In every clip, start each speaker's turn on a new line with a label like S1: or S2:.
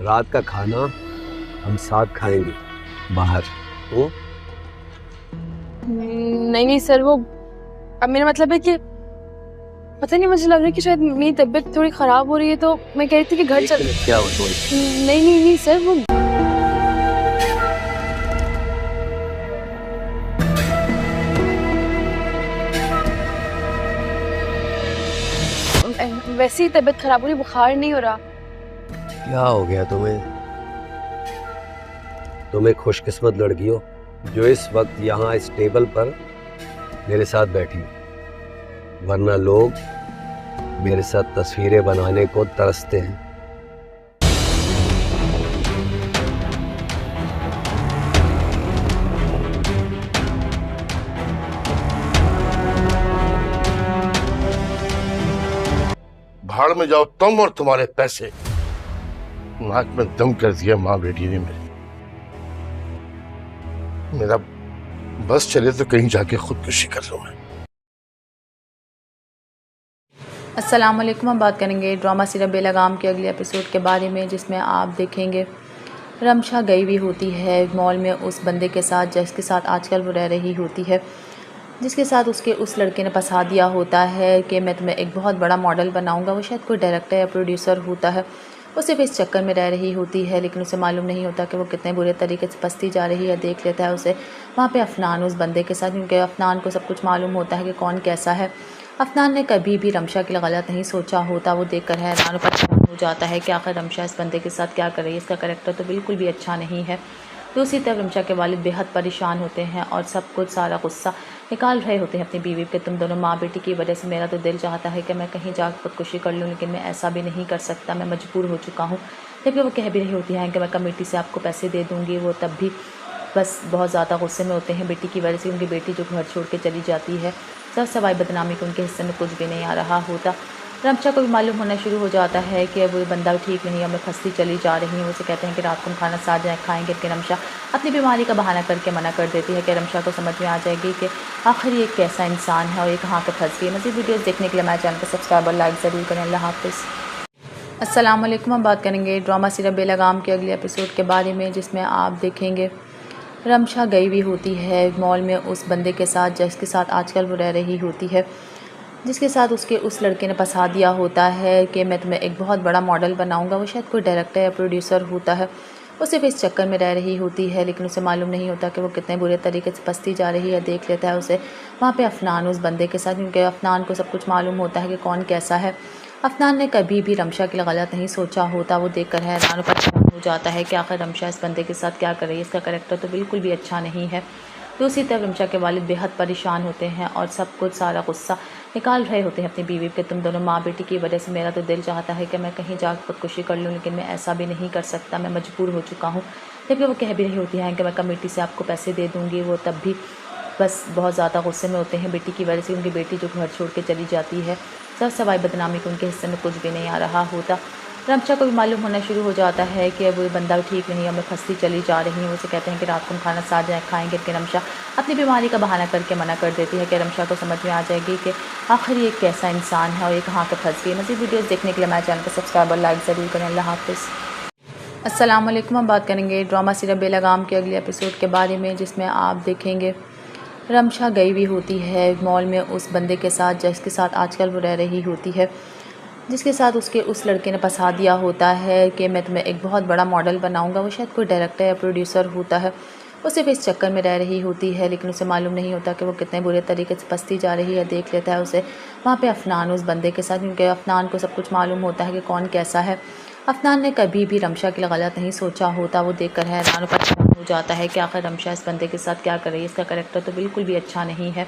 S1: रात का खाना हम साथ खाएंगे बाहर। ओ?
S2: नहीं नहीं सर, वो अब मेरा मतलब है कि पता नहीं, मुझे लग रहा है कि शायद मेरी तबीयत थोड़ी खराब हो रही है, तो मैं कह रही थी कि घर चल।
S1: क्या हुआ तो?
S2: नहीं नहीं नहीं सर, वो वैसे ही तबीयत खराब हो रही, बुखार नहीं हो रहा।
S1: क्या हो गया तुम्हें? तुम एक खुशकिस्मत लड़की हो जो इस वक्त यहाँ इस टेबल पर मेरे साथ बैठी हो। वरना लोग मेरे साथ तस्वीरें बनाने को तरसते हैं।
S3: भाड़ में जाओ तुम और तुम्हारे पैसे। नाक में दम कर दिया माँ बेटी ने मेरा बस चले तो कहीं जाके खुदकुशी कर लूं मैं।
S4: अस्सलाम वालेकुम। हम बात करेंगे ड्रामा सीरियल बेलगाम के अगले एपिसोड के बारे में, जिसमें आप देखेंगे रमशा गई हुई होती है मॉल में उस बंदे के साथ जिसके साथ आजकल वो रह रही होती है, जिसके साथ उसके उस लड़के ने फंसा दिया होता है कि मैं तुम्हें एक बहुत बड़ा मॉडल बनाऊंगा। वो शायद कोई डायरेक्टर या प्रोड्यूसर होता है। वो सिर्फ इस चक्कर में रह रही होती है, लेकिन उसे मालूम नहीं होता कि वो कितने बुरे तरीके से फंसती जा रही है। देख लेता है उसे वहाँ पे अफनान उस बंदे के साथ, क्योंकि अफनान को सब कुछ मालूम होता है कि कौन कैसा है। अफनान ने कभी भी रमशा के लिए गलत नहीं सोचा होता। वो देखकर हैरान परेशान हो जाता है कि आखिर रमशा इस बंदे के साथ क्या कर रही है। इसका करैक्टर तो बिल्कुल भी अच्छा नहीं है। दूसरी तरफ रमशा के वालिद बेहद परेशान होते हैं और सब कुछ सारा गुस्सा निकाल रहे होते हैं अपनी बीवी पे। तुम दोनों माँ बेटी की वजह से मेरा तो दिल चाहता है कि मैं कहीं जाकर खुदकुशी कर लूँ, लेकिन मैं ऐसा भी नहीं कर सकता, मैं मजबूर हो चुका हूँ। जबकि वो कह भी रही होती हैं कि मैं कमेटी से आपको पैसे दे दूँगी, वो तब भी बस बहुत ज़्यादा गुस्से में होते हैं बेटी की वजह से। उनकी बेटी जो घर छोड़ के चली जाती है, सब सवाई बदनामी के उनके हिस्से में कुछ भी नहीं आ रहा होता। रमशा को भी मालूम होना शुरू हो जाता है कि वो बंदा ठीक नहीं है, मैं फंसती चली जा रही हूँ। उसे कहते हैं कि रात को हम खाना साथ जाए खाएंगे, लेकिन रमशा अपनी बीमारी का बहाना करके मना कर देती है कि रमशा को समझ में आ जाएगी कि आखिर ये कैसा इंसान है और ये कहाँ पर फंस गई। मज़ीद वीडियोज़ देखने के लिए हमारे चैनल को सब्सक्राइब और लाइक ज़रूर करें। अल्लाह हाफ़िज़। अस्सलाम वालेकुम। हम बात करेंगे ड्रामा सीरियल बेलगाम के अगले एपिसोड के बारे में, जिसमें आप देखेंगे रमशा गई हुई होती है मॉल में उस बंदे के साथ जिसके साथ आजकल वो रह रही होती है, जिसके साथ उसके उस लड़के ने फंसा दिया होता है कि मैं तुम्हें एक बहुत बड़ा मॉडल बनाऊंगा। वो शायद कोई डायरेक्टर या प्रोड्यूसर होता है। वो सिर्फ इस चक्कर में रह रही होती है, लेकिन उसे मालूम नहीं होता कि वो कितने बुरे तरीके से फंसती जा रही है। देख लेता है उसे वहाँ पे अफनान उस बंदे के साथ, क्योंकि अफनान को सब कुछ मालूम होता है कि कौन कैसा है। अफनान ने कभी भी रमशा के लिए गलत नहीं सोचा होता। वो देखकर हैरान परेशान हो जाता है कि आखिर रमशा इस बंदे के साथ क्या कर रही है। इसका करैक्टर तो बिल्कुल भी अच्छा नहीं है। दूसरी तरफ रमशा के वालिद बेहद परेशान होते हैं और सब कुछ सारा गुस्सा निकाल रहे होते हैं अपनी बीवी पे। तुम दोनों माँ बेटी की वजह से मेरा तो दिल चाहता है कि मैं कहीं जाकर खुदकुशी कर लूँ, लेकिन मैं ऐसा भी नहीं कर सकता, मैं मजबूर हो चुका हूँ। जबकि वो कह भी रही होती हैं कि मैं कमेटी से आपको पैसे दे दूँगी, वो तब भी बस बहुत ज़्यादा गुस्से में होते हैं बेटी की वजह से। उनकी बेटी जो घर छोड़ के चली जाती है, सब सवाई बदनामी के उनके हिस्से में कुछ भी नहीं आ रहा होता। रमशा को भी मालूम होना शुरू हो जाता है कि वो बंदा ठीक नहीं है, मैं फंसती चली जा रही हूँ। उसे कहते हैं कि रात को हम खाना साथ जाए खाएंगे, लेकिन रमशा अपनी बीमारी का बहाना करके मना कर देती है कि रमशा को समझ में आ जाएगी कि आखिर ये कैसा इंसान है और ये कहाँ पर फंस गई। मज़ीद वीडियोज़ देखने के लिए हमारे चैनल को सब्सक्राइब और लाइक ज़रूर करें। अल्लाह हाफ़िज़। अस्सलाम वालेकुम। हम बात करेंगे ड्रामा सीरियल बेलगाम के अगले एपिसोड के बारे में, जिसमें आप देखेंगे रमशा गई हुई होती है मॉल में उस बंदे के साथ जिसके साथ आजकल वो रह रही होती है, जिसके साथ उसके उस लड़के ने फंसा दिया होता है कि मैं तुम्हें एक बहुत बड़ा मॉडल बनाऊंगा। वो शायद कोई डायरेक्टर या प्रोड्यूसर होता है। वो सिर्फ इस चक्कर में रह रही होती है, लेकिन उसे मालूम नहीं होता कि वो कितने बुरे तरीके से फंसती जा रही है। देख लेता है उसे वहाँ पे अफनान उस बंदे के साथ, क्योंकि अफनान को सब कुछ मालूम होता है कि कौन कैसा है। अफनान ने कभी भी रमशा के लिए गलत नहीं सोचा होता। वो देखकर हैरान परेशान हो जाता है कि आखिर रमशा इस बंदे के साथ क्या कर रही है। इसका करैक्टर तो बिल्कुल भी अच्छा नहीं है।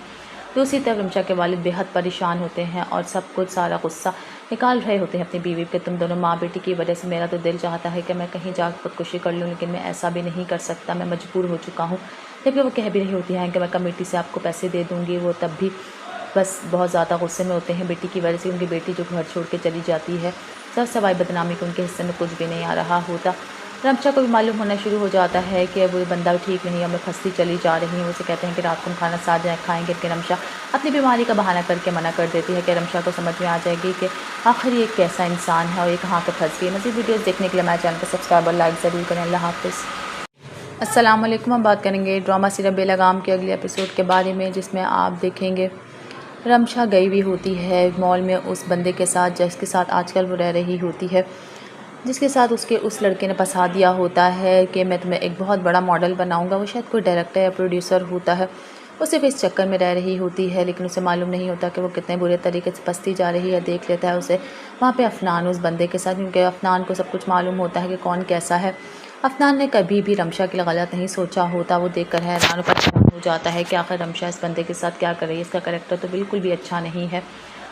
S4: दूसरी तरफ रमशा के वालिद बेहद परेशान होते हैं और सब कुछ सारा गुस्सा निकाल रहे होते हैं अपनी बीवी पे। तुम दोनों माँ बेटी की वजह से मेरा तो दिल चाहता है कि मैं कहीं जाकर खुदकुशी कर लूँ, लेकिन मैं ऐसा भी नहीं कर सकता, मैं मजबूर हो चुका हूँ। जबकि वो कह भी रही होती हैं कि मैं कमेटी से आपको पैसे दे दूँगी, वो तब भी बस बहुत ज़्यादा गुस्से में होते हैं बेटी की वजह से। उनकी बेटी जो घर छोड़ के चली जाती है, सब सवाई बदनामी के उनके हिस्से में कुछ भी नहीं आ रहा होता। रमशा को भी मालूम होना शुरू हो जाता है कि अब वो बंदा ठीक नहीं है, मैं फंसती चली जा रही हूँ। उसे कहते हैं कि रात को हम खाना साथ जाए खाएंगे, कि रमशा अपनी बीमारी का बहाना करके मना कर देती है कि रमशा को समझ में आ जाएगी कि आखिर ये एक कैसा इंसान है और ये कहाँ पर फंस गई। मज़ीद वीडियोज़ देखने के लिए हमारे चैनल को सब्सक्राइब और लाइक ज़रूर करें। अल्लाह हाफ़िज़। अस्सलाम वालेकुम। हम बात करेंगे ड्रामा सीरियल बेलगाम के अगले एपिसोड के बारे में, जिसमें आप देखेंगे रमशा गई हुई होती है मॉल में उस बंदे के साथ जिसके साथ आजकल वो रह रही होती है, जिसके साथ उसके उस लड़के ने फंसा दिया होता है कि मैं तुम्हें एक बहुत बड़ा मॉडल बनाऊंगा। वो शायद कोई डायरेक्टर या प्रोड्यूसर होता है। वो सिर्फ इस चक्कर में रह रही होती है, लेकिन उसे मालूम नहीं होता कि वो कितने बुरे तरीके से फंसती जा रही है। देख लेता है उसे वहाँ पे अफनान उस बंदे के साथ, क्योंकि अफनान को सब कुछ मालूम होता है कि कौन कैसा है। अफनान ने कभी भी रमशा के लिए गलत नहीं सोचा होता। वो देखकर हैरान परेशान हो जाता है कि आखिर रमशा इस बंदे के साथ क्या कर रही है, इसका करैक्टर तो बिल्कुल भी अच्छा नहीं है।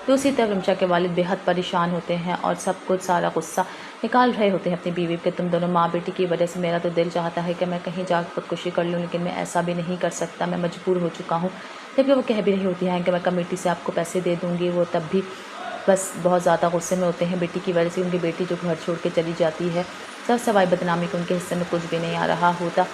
S4: दूसरी तरफ रमशा के वालिद बेहद परेशान होते हैं और सब कुछ सारा गुस्सा निकाल रहे होते हैं अपनी बीवी पे। तुम दोनों माँ बेटी की वजह से मेरा तो दिल चाहता है कि मैं कहीं जाकर खुदकुशी कर लूँ, लेकिन मैं ऐसा भी नहीं कर सकता, मैं मजबूर हो चुका हूँ। जबकि वो कह भी रही होती हैं कि मैं कमेटी से आपको पैसे दे दूँगी, वो तब भी बस बहुत ज़्यादा गुस्से में होते हैं बेटी की वजह से। उनकी बेटी जो घर छोड़ के चली जाती है, सब सवाई बदनामी को उनके हिस्से में कुछ भी नहीं आ रहा होता।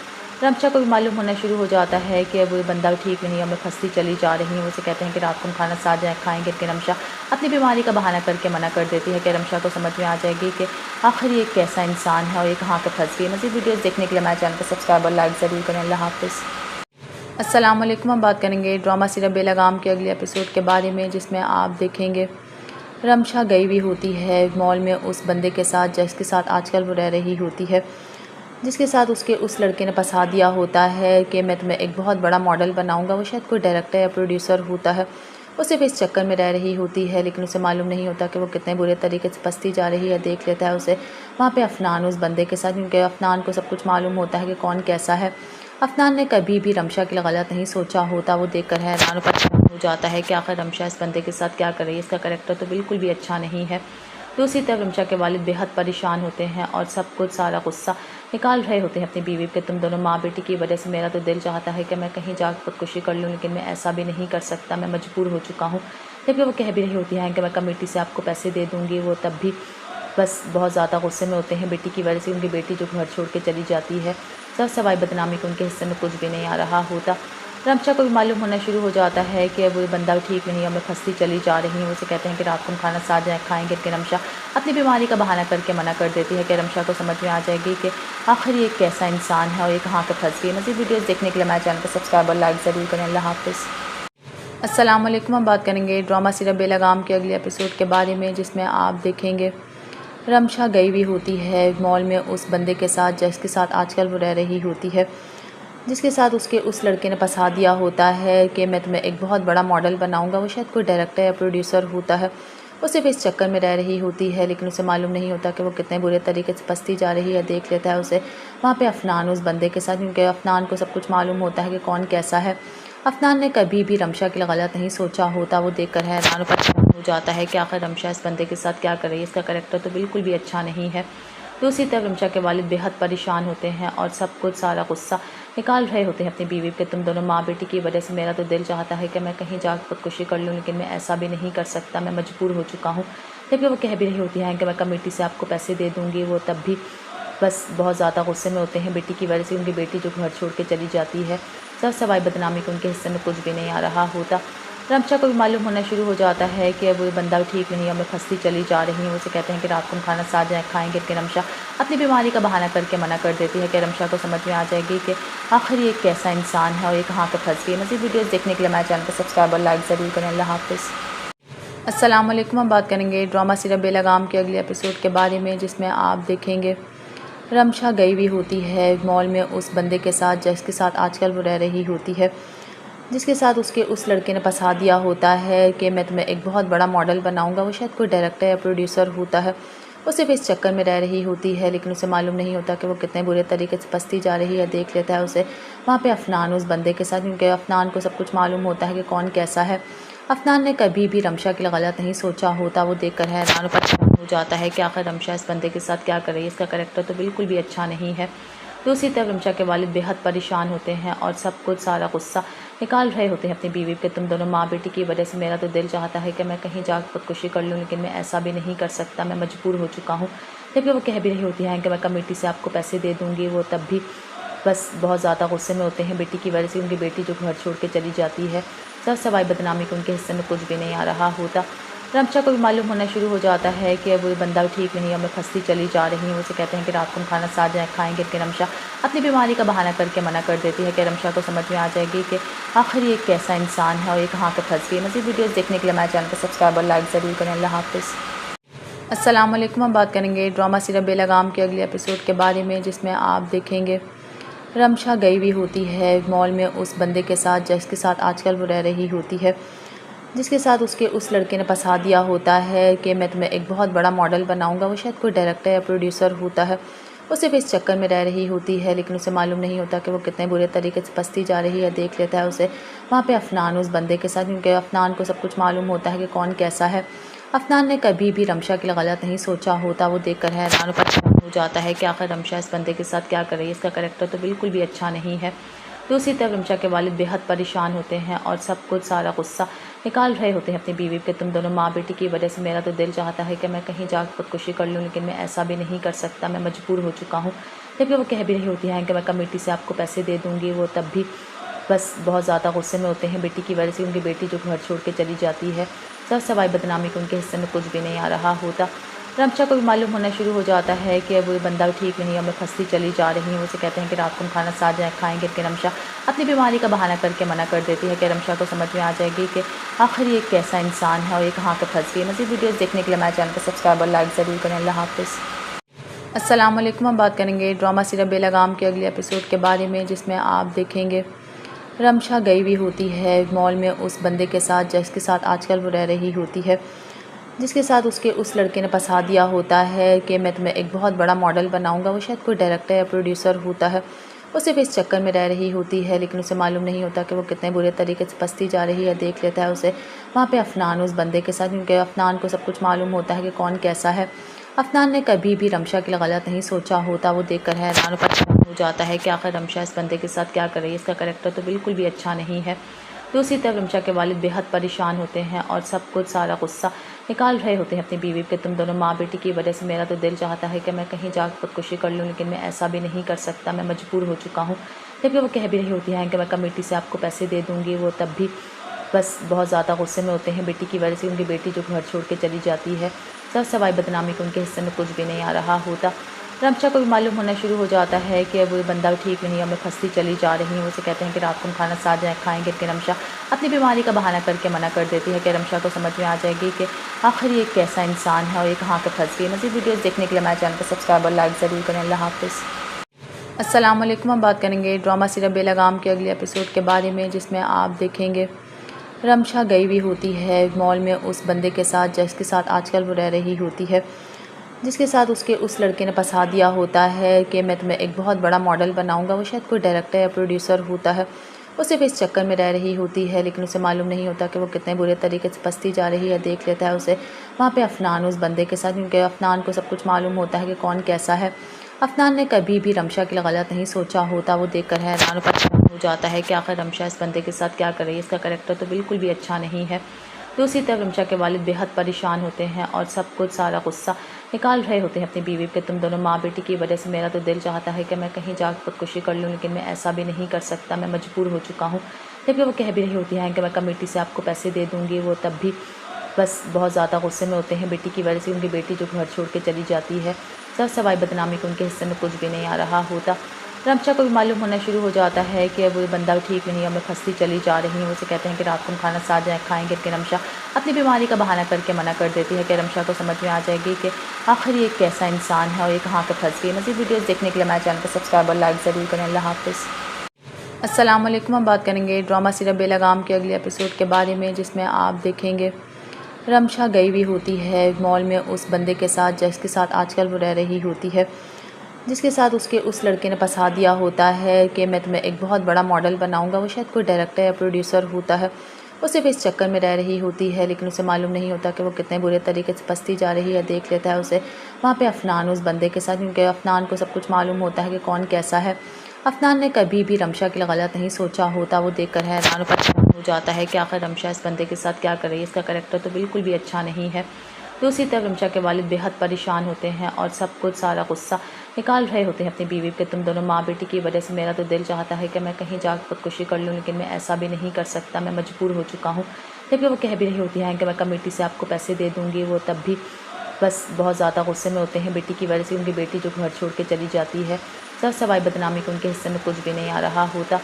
S4: रमशा को भी मालूम होना शुरू हो जाता है कि वो बंदा ठीक नहीं है, मैं फंसती चली जा रही हूँ। उसे कहते हैं कि रात को हम खाना साथ जाए खाएंगे, कि रमशा अपनी बीमारी का बहाना करके मना कर देती है कि रमशा को समझ में आ जाएगी कि आखिर ये एक कैसा इंसान है और ये कहाँ पर फंस गई। मज़ीद वीडियोज़ देखने के लिए हमारे चैनल को सब्सक्राइब और लाइक ज़रूर करें। अल्लाह हाफ़िज़। अस्सलाम वालेकुम। हम बात करेंगे ड्रामा सीरियल बेलगाम के अगले एपिसोड के बारे में, जिसमें आप देखेंगे रमशा गई हुई होती है मॉल में उस बंदे के साथ जिसके साथ आजकल वो रह रही होती है, जिसके साथ उसके उस लड़के ने फंसा दिया होता है कि मैं तुम्हें एक बहुत बड़ा मॉडल बनाऊंगा। वो शायद कोई डायरेक्टर या प्रोड्यूसर होता है। वो सिर्फ इस चक्कर में रह रही होती है, लेकिन उसे मालूम नहीं होता कि वो कितने बुरे तरीके से फंसती जा रही है। देख लेता है उसे वहाँ पे अफनान उस बंदे के साथ, क्योंकि अफनान को सब कुछ मालूम होता है कि कौन कैसा है। अफनान ने कभी भी रमशा के लिए गलत नहीं सोचा होता। वो देखकर हैरान परेशान हो जाता है कि आखिर रमशा इस बंदे के साथ क्या कर रही है, इसका करैक्टर तो बिल्कुल भी अच्छा नहीं है। दूसरी तरफ रमशा के वालिद बेहद परेशान होते हैं और सब कुछ सारा गुस्सा निकाल रहे होते हैं अपनी बीवी पे। तुम दोनों माँ बेटी की वजह से मेरा तो दिल चाहता है कि मैं कहीं जाकर खुदकुशी कर लूँ, लेकिन मैं ऐसा भी नहीं कर सकता, मैं मजबूर हो चुका हूँ। जबकि वो कह भी रही होती हैं कि मैं कमेटी से आपको पैसे दे दूँगी, वो तब भी बस बहुत ज़्यादा गुस्से में होते हैं बेटी की वजह से। उनकी बेटी जो घर छोड़ के चली जाती है, सब सवाई बदनामी को उनके हिस्से में कुछ भी नहीं आ रहा होता। रमशा को भी मालूम होना शुरू हो जाता है कि वो बंदा ठीक नहीं है, मैं फंसती चली जा रही हूँ। उसे कहते हैं कि रात को हम खाना साथ जाए खाएंगे, कि रमशा अपनी बीमारी का बहाना करके मना कर देती है कि रमशा को समझ में आ जाएगी कि आखिर ये एक कैसा इंसान है और ये कहाँ पर फंस गई। मज़ीद वीडियोज़ देखने के लिए हमारे चैनल को सब्सक्राइब और लाइक ज़रूर करें। अल्लाह हाफ़िज़। अस्सलाम वालेकुम। हम बात करेंगे ड्रामा सीरियल बेलगाम के अगले एपिसोड के बारे में, जिसमें आप देखेंगे रमशा गई हुई होती है मॉल में उस बंदे के साथ जिसके साथ आजकल वो रह रही होती है, जिसके साथ उसके उस लड़के ने फंसा दिया होता है कि मैं तुम्हें एक बहुत बड़ा मॉडल बनाऊंगा। वो शायद कोई डायरेक्टर या प्रोड्यूसर होता है। वो सिर्फ इस चक्कर में रह रही होती है, लेकिन उसे मालूम नहीं होता कि वो कितने बुरे तरीके से फंसती जा रही है। देख लेता है उसे वहाँ पे अफनान उस बंदे के साथ, क्योंकि अफनान को सब कुछ मालूम होता है कि कौन कैसा है। अफनान ने कभी भी रमशा के लिए गलत नहीं सोचा होता। वो देखकर हैरान परेशान हो जाता है कि आखिर रमशा इस बंदे के साथ क्या कर रही है, इसका करैक्टर तो बिल्कुल भी अच्छा नहीं है। दूसरी तरफ रमशा के वालिद बेहद परेशान होते हैं और सब कुछ सारा गुस्सा निकाल रहे होते हैं अपनी बीवी पे। तुम दोनों माँ बेटी की वजह से मेरा तो दिल चाहता है कि मैं कहीं जाकर खुदकुशी कर लूँ, लेकिन मैं ऐसा भी नहीं कर सकता, मैं मजबूर हो चुका हूँ। जबकि वो कह भी रही होती हैं कि मैं कमेटी से आपको पैसे दे दूँगी, वो तब भी बस बहुत ज़्यादा गुस्से में होते हैं बेटी की वजह से। उनकी बेटी जो घर छोड़ के चली जाती है, सब सवाई बदनामी को उनके हिस्से में कुछ भी नहीं आ रहा होता। रमशा को भी मालूम होना शुरू हो जाता है कि वो बंदा ठीक नहीं है, मैं फंसती चली जा रही हूँ। उसे कहते हैं कि रात को हम खाना साथ जाए खाएंगे, कि रमशा अपनी बीमारी का बहाना करके मना कर देती है कि रमशा को समझ में आ जाएगी कि आखिर ये एक कैसा इंसान है और ये कहाँ पर फंस गई। मज़ीद वीडियोज़ देखने के लिए हमारे चैनल को सब्सक्राइब और लाइक ज़रूर करें। अल्लाह हाफ़िज़। अस्सलाम वालेकुम। हम बात करेंगे ड्रामा सीरियल बेलगाम के अगले एपिसोड के बारे में, जिसमें आप देखेंगे रमशा गई हुई होती है मॉल में उस बंदे के साथ जिसके साथ आजकल वो रह रही होती है, जिसके साथ उसके उस लड़के ने फंसा दिया होता है कि मैं तुम्हें एक बहुत बड़ा मॉडल बनाऊंगा। वो शायद कोई डायरेक्टर या प्रोड्यूसर होता है। वो सिर्फ इस चक्कर में रह रही होती है, लेकिन उसे मालूम नहीं होता कि वो कितने बुरे तरीके से फंसती जा रही है। देख लेता है उसे वहाँ पे अफनान उस बंदे के साथ, क्योंकि अफनान को सब कुछ मालूम होता है कि कौन कैसा है। अफनान ने कभी भी रमशा के लिए गलत नहीं सोचा होता। वो देखकर हैरान परेशान हो जाता है कि आखिर रमशा इस बंदे के साथ क्या कर रही है, इसका करैक्टर तो बिल्कुल भी अच्छा नहीं है। दूसरी तरफ रमशा के वालिद बेहद परेशान होते हैं और सब कुछ सारा गुस्सा निकाल रहे होते हैं अपनी बीवी पे। तुम दोनों माँ बेटी की वजह से मेरा तो दिल चाहता है कि मैं कहीं जाकर खुदकुशी कर लूँ, लेकिन मैं ऐसा भी नहीं कर सकता, मैं मजबूर हो चुका हूँ। जबकि वो कह भी रही होती हैं कि मैं कमेटी से आपको पैसे दे दूँगी, वो तब भी बस बहुत ज़्यादा गुस्से में होते हैं बेटी की वजह से। उनकी बेटी जो घर छोड़ के चली जाती है, सब सवाई बदनामी के उनके हिस्से में कुछ भी नहीं आ रहा होता। रमशा को भी मालूम होना शुरू हो जाता है कि वो बंदा ठीक नहीं है, मैं फंसती चली जा रही हूँ। उसे कहते हैं कि रात को हम खाना साथ जाए खाएंगे, कि रमशा अपनी बीमारी का बहाना करके मना कर देती है कि रमशा को समझ में आ जाएगी कि आखिर ये कैसा इंसान है और ये कहाँ पे फंस गई। मज़ीद वीडियोज़ देखने के लिए हमारे चैनल को सब्सक्राइब और लाइक ज़रूर करें। अल्लाह हाफ़िज़। अस्सलाम वालेकुम। हम बात करेंगे ड्रामा सीरियल बेलगाम के अगले एपिसोड के बारे में, जिसमें आप देखेंगे रमशा गई हुई होती है मॉल में उस बंदे के साथ जिसके साथ आजकल वो रह रही होती है, जिसके साथ उसके उस लड़के ने फंसा दिया होता है कि मैं तुम्हें एक बहुत बड़ा मॉडल बनाऊंगा। वो शायद कोई डायरेक्टर या प्रोड्यूसर होता है। वो सिर्फ इस चक्कर में रह रही होती है, लेकिन उसे मालूम नहीं होता कि वो कितने बुरे तरीके से फंसती जा रही है। देख लेता है उसे वहाँ पे अफनान उस बंदे के साथ, क्योंकि अफनान को सब कुछ मालूम होता है कि कौन कैसा है। अफनान ने कभी भी रमशा के लिए गलत नहीं सोचा होता। वो देखकर हैरान और परेशान हो जाता है कि आखिर रमशा इस बंदे के साथ क्या कर रही है, इसका करैक्टर तो बिल्कुल भी अच्छा नहीं है। दूसरी तरफ रमशा के वालिद बेहद परेशान होते हैं और सब कुछ सारा गुस्सा निकाल रहे होते हैं अपनी बीवी पे। तुम दोनों माँ बेटी की वजह से मेरा तो दिल चाहता है कि मैं कहीं जाकर खुदकुशी कर लूँ, लेकिन मैं ऐसा भी नहीं कर सकता, मैं मजबूर हो चुका हूँ। जबकि वो कह भी रही होती हैं कि मैं कमेटी से आपको पैसे दे दूँगी, वो तब भी बस बहुत ज़्यादा गुस्से में होते हैं बेटी की वजह से। उनकी बेटी जो घर छोड़ के चली जाती है, सब सवाई बदनामी के उनके हिस्से में कुछ भी नहीं आ रहा होता। रमशा को भी मालूम होना शुरू हो जाता है कि वो बंदा ठीक नहीं है, मैं फंसती चली जा रही हूँ। उसे कहते हैं कि रात को हम खाना साथ जाए खाएंगे, कि रमशा अपनी बीमारी का बहाना करके मना कर देती है कि रमशा को समझ में आ जाएगी कि आखिर ये कैसा इंसान है और ये कहाँ पे फंस गई। मज़ीद वीडियोज़ देखने के लिए हमारे चैनल को सब्सक्राइब और लाइक ज़रूर करें। अल्लाह हाफ़िज़। अस्सलाम वालेकुम। हम बात करेंगे ड्रामा सीरियल बेलगाम के अगले एपिसोड के बारे में, जिसमें आप देखेंगे रमशा गई हुई होती है मॉल में उस बंदे के साथ जिसके साथ आजकल वो रह रही होती है, जिसके साथ उसके उस लड़के ने फंसा दिया होता है कि मैं तुम्हें एक बहुत बड़ा मॉडल बनाऊंगा। वो शायद कोई डायरेक्टर या प्रोड्यूसर होता है। वो सिर्फ इस चक्कर में रह रही होती है, लेकिन उसे मालूम नहीं होता कि वो कितने बुरे तरीके से फंसती जा रही है। देख लेता है उसे वहाँ पे अफनान उस बंदे के साथ, क्योंकि अफनान को सब कुछ मालूम होता है कि कौन कैसा है। अफनान ने कभी भी रमशा के लिए गलत नहीं सोचा होता। वो देखकर हैरान और परेशान हो जाता है कि आखिर रमशा इस बंदे के साथ क्या कर रही है, इसका करैक्टर तो बिल्कुल भी अच्छा नहीं है। दूसरी तरफ रमशा के वालिद बेहद परेशान होते हैं और सब कुछ सारा गुस्सा निकाल रहे होते हैं अपनी बीवी पे। तुम दोनों माँ बेटी की वजह से मेरा तो दिल चाहता है कि मैं कहीं जाकर खुदकुशी कर लूँ, लेकिन मैं ऐसा भी नहीं कर सकता, मैं मजबूर हो चुका हूँ। जबकि वो कह भी रही होती हैं कि मैं कमेटी से आपको पैसे दे दूँगी, वो तब भी बस बहुत ज़्यादा गुस्से में होते हैं बेटी की वजह से। उनकी बेटी जो घर छोड़ के चली जाती है, सब सवाई बदनामी के उनके हिस्से में कुछ भी नहीं आ रहा होता। रमशा को भी मालूम होना शुरू हो जाता है कि वो बंदा ठीक नहीं है, मैं फंसती चली जा रही हूँ। उसे कहते हैं कि रात को हम खाना साथ जाए खाएंगे, कि रमशा अपनी बीमारी का बहाना करके मना कर देती है कि रमशा को समझ में आ जाएगी कि आखिर ये कैसा इंसान है और ये कहाँ पे फंस गई। मज़ीद वीडियोज़ देखने के लिए हमारे चैनल को सब्सक्राइब और लाइक ज़रूर करें। अल्लाह हाफ़िज़। अस्सलाम वालेकुम। हम बात करेंगे ड्रामा सीरियल बेलगाम के अगले एपिसोड के बारे में, जिसमें आप देखेंगे रमशा गई हुई होती है मॉल में उस बंदे के साथ जिसके साथ आजकल वो रह रही होती है, जिसके साथ उसके उस लड़के ने फंसा दिया होता है कि मैं तुम्हें एक बहुत बड़ा मॉडल बनाऊंगा। वो शायद कोई डायरेक्टर या प्रोड्यूसर होता है। वो सिर्फ इस चक्कर में रह रही होती है, लेकिन उसे मालूम नहीं होता कि वो कितने बुरे तरीके से फंसती जा रही है। देख लेता है उसे वहाँ पे अफनान उस बंदे के साथ, क्योंकि अफनान को सब कुछ मालूम होता है कि कौन कैसा है। अफनान ने कभी भी रमशा के लिए गलत नहीं सोचा होता। वो देखकर हैरान और परेशान हो जाता है कि आखिर रमशा इस बंदे के साथ क्या कर रही है, इसका करैक्टर तो बिल्कुल भी अच्छा नहीं है। दूसरी तरफ रमशा के वालिद बेहद परेशान होते हैं और सब कुछ सारा गुस्सा निकाल रहे होते हैं अपनी बीवी पे। तुम दोनों माँ बेटी की वजह से मेरा तो दिल चाहता है कि मैं कहीं जाकर खुदकुशी कर लूँ, लेकिन मैं ऐसा भी नहीं कर सकता, मैं मजबूर हो चुका हूँ। जबकि वो कह भी रही होती हैं कि मैं कमेटी से आपको पैसे दे दूँगी, वो तब भी बस बहुत ज़्यादा गुस्से में होते हैं बेटी की वजह से। उनकी बेटी जो घर छोड़ के चली जाती है, सब सवाई बदनामी के उनके हिस्से में कुछ भी नहीं आ रहा होता। रमशा को भी मालूम होना शुरू हो जाता है कि वो बंदा ठीक नहीं है, मैं फंसती चली जा रही हूँ। उसे कहते हैं कि रात को हम खाना साथ जाए खाएंगे, कि रमशा अपनी बीमारी का बहाना करके मना कर देती है कि रमशा को समझ में आ जाएगी कि आखिर ये कैसा इंसान है और ये कहाँ पे फंस गई। मज़ीद वीडियोज़ देखने के लिए हमारे चैनल को सब्सक्राइब और लाइक ज़रूर करें। अल्लाह हाफ़िज़। अस्सलाम वालेकुम। हम बात करेंगे ड्रामा सीरियल बेलगाम के अगले एपिसोड के बारे में, जिसमें आप देखेंगे रमशा गई हुई होती है मॉल में उस बंदे के साथ जिसके साथ आजकल वो रह रही होती है, जिसके साथ उसके उस लड़के ने फंसा दिया होता है कि मैं तुम्हें एक बहुत बड़ा मॉडल बनाऊंगा। वो शायद कोई डायरेक्टर या प्रोड्यूसर होता है। वो सिर्फ इस चक्कर में रह रही होती है, लेकिन उसे मालूम नहीं होता कि वो कितने बुरे तरीके से फंसती जा रही है। देख लेता है उसे वहाँ पे अफनान उस बंदे के साथ, क्योंकि अफनान को सब कुछ मालूम होता है कि कौन कैसा है। अफनान ने कभी भी रमशा के लिए गलत नहीं सोचा होता। वो देखकर हैरान और परेशान हो जाता है कि आखिर रमशा इस बंदे के साथ क्या कर रही है, इसका करैक्टर तो बिल्कुल भी अच्छा नहीं है। दूसरी तरफ रमशा के वालिद बेहद परेशान होते हैं और सब कुछ सारा गुस्सा निकाल रहे होते हैं अपनी बीवी पे। तुम दोनों माँ बेटी की वजह से मेरा तो दिल चाहता है कि मैं कहीं जाकर खुदकुशी कर लूँ, लेकिन मैं ऐसा भी नहीं कर सकता, मैं मजबूर हो चुका हूँ। जबकि वो कह भी रही होती हैं कि मैं कमेटी से आपको पैसे दे दूँगी, वो तब भी बस बहुत ज़्यादा गुस्से में होते हैं बेटी की वजह से। उनकी बेटी जो घर छोड़ के चली जाती है, सब सवाई बदनामी को उनके हिस्से में कुछ भी नहीं आ रहा होता।